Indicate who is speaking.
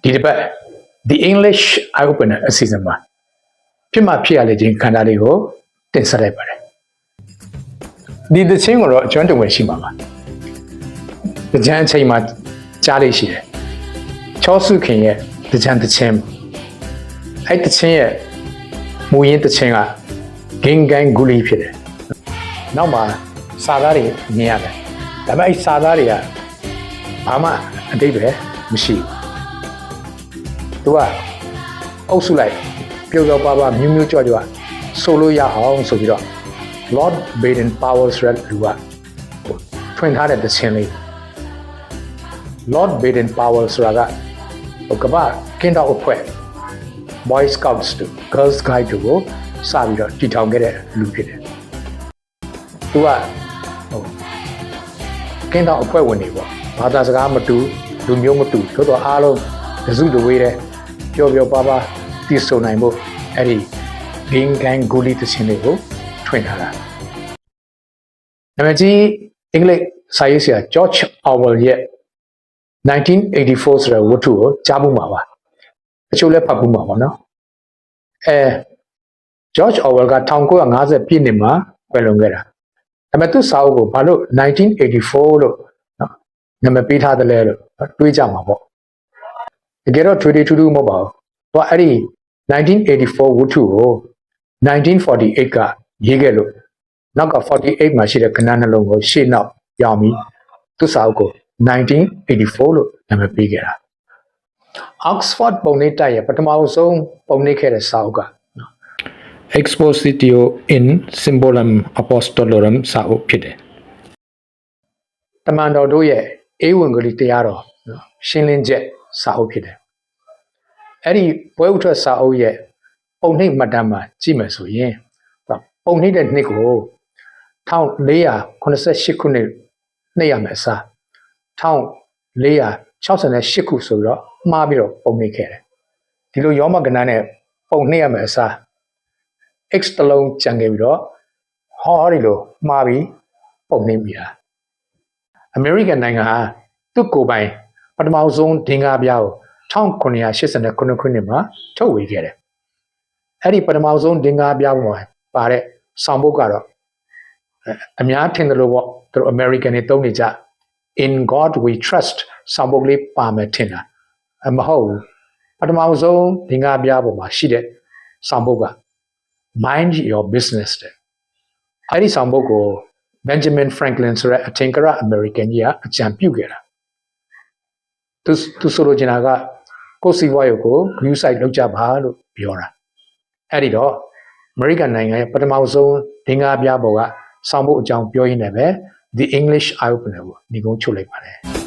Speaker 1: ဒီတစ်ပတ် The English Eye Opener အစီအစဉ်မှာဖြစ်မှဖြစ်ရလေခြင်းခန္ဓာလေးကိုတင်ဆက်လိုက်ပါတယ်ဒီသချင်းကိုတော့အကျွမ်းတဝင်ရှိမှာပါတကြံအချိန်မှာကြားလေးရှိတယ်ချောစုခင်ရဲ့တကြံသချင်းအဲ့တချင်းရဲ့မူရင်းသချင်းကဂင်ဂန်ဂူလီဖြစ်တယ်နောက်မှာစာသားတွေမြင်ရတယ်ဒါပေမဲ့အဲ့စာသားတွေကဘာမှအတိတ်ပဲမရှိဘူးသူကအုပ်စုလိုက်ပျော်ပျော်ပါပါမြူးမြူးကြွကြွဆိုလို့ရအောင်ဆိုပြီးတော့ Lord Baden-Powell ဆိုတဲ့လူကထွင်ထားတဲ့သချင်းလေး Lord Baden-Powell ဆိုတာကကမ္ဘာကင်းတော်အဖွဲ့ Boy Scouts တို့ Girls Guide တို့ကိုစပြီးတော့တည်ထောင်ခဲ့တဲ့လူဖြစ်တယ်သူကကင်းတော်အဖွဲ့ဝင်တွေပေါ့ဘာသာစကားမတူလူမျိုးမတူသို့တော့အားလုံးတစုတဝေးတဲ့ပျော်ပျော်ပါပါတည်ဆုံနိုင်ဖို့အဲ့ဒီ Ging Gang Guli သချင်းတွေကိုထွင်ထားတာနာမည်ကြီးအင်္ဂလိပ်စာရေးဆရာ George Orwell ရဲ့1984ဆိုတဲ့ဝတ္ထုကိုကြားဖို့မှာပါအချို့လည်းဖတ်ဖို့မှာပါနော်George Orwell က1950ပြည့်နှစ်မှာကွယ်လွန်ခဲ့တာဒါပေမဲ့သူ့စာအုပ်ကိုဘာလို့1984လို့နာမည်ပေးထားတယ်လဲလို့တွေးကြမှာပေါ့တကယ်တော့ထွေထွေထူးထူးမဟုတ်ပါဘူးသူကအဲ့ဒီ1984ဝတ္ထုကို1948ကရေးခဲ့လို့နောက်က48မှာရှိတဲ့ကဏ္ဍနှလုံးကိုရှေ့နောက်ပြောင်းပြီးသူ့စာအုပ်ကို1984လို့နာမည်ပေးခဲ့တာ Oxford ပုံနှိပ်တိုက်ရဲ့ပထမဆုံးပုံနှိပ်ခဲ့တဲ့စာအုပ်ကExpositio in Symbolum Apostolorum စာအုပ်ဖြစ်တယ်တမန်တော်တို့ရဲ့ဧဝံဂေလိတရားတော်ရှင်းလင်းချက်စာအုပ်ဖြစ်တယ်အဲ့ဒီပွဲဥထွက်စာအုပ်ရဲ့ပုံနှိပ်မှတ်တမ်းမှာကြည့်မယ်ဆိုရင်ပုံနှိပ်တဲ့နှစ်ကို1488ခုနှစ်နှိပ်ရမယ်အစား1468ခုဆိုတော့မှားပြီးတော့ပုံနှိပ်ခဲ့တယ်ဒီလိုရောမကဏ္ဍနဲ့ပုံနှိပ်ရမယ်အစား x တလုံးကြံခဲ့ပြီးတော့ဟောဒီလိုမှားပြီးပုံနှိပ်မိတာအမေရိကန်နိုင်ငံဟာသူ့ကိုယ်ပိုင်ပထမဆုံးဒင်္ဂါပြားကို1989ခုနှစ်မှာထုတ်ဝေခဲ့တယ်အဲ့ဒီပထမဆုံးဒင်္ဂါပြားပေါ်မှာပါတဲ့ဆောင်ပုဒ်ကတော့အများထင်တယ်လို့ပေါ့သူတို့ American တွေသုံးနေကြ In God we trust ဆောင်ပုဒ်လေးပါမယ်ထင်တာမဟုတ်ဘူးပထမဆုံးဒင်္ဂါပြားပေါ်မှာရှိတဲ့ဆောင်ပုဒ်က Mind your business တဲ့အဲ့ဒီဆောင်ပုဒ်ကို Benjamin Franklin ဆိုတဲ့အထင်ကရ American ကြီးကအကြံပြုခဲ့တာသူဆိုလိုချင်တာကကိုယ်စီးပွားရေးကို view site လောက်ကြပါလို့ပြောတာအဲ့ဒီတော့ American နိုင်ငံရဲ့ပထမဆုံးဒင်္ဂါပြားပေါ်ကဆောင်ပုဒ်အကြောင်းပြောရင်းနဲ့ပဲ The English Eye Opener ကိုညီကုန်းချုပ်လိုက်ပါတယ်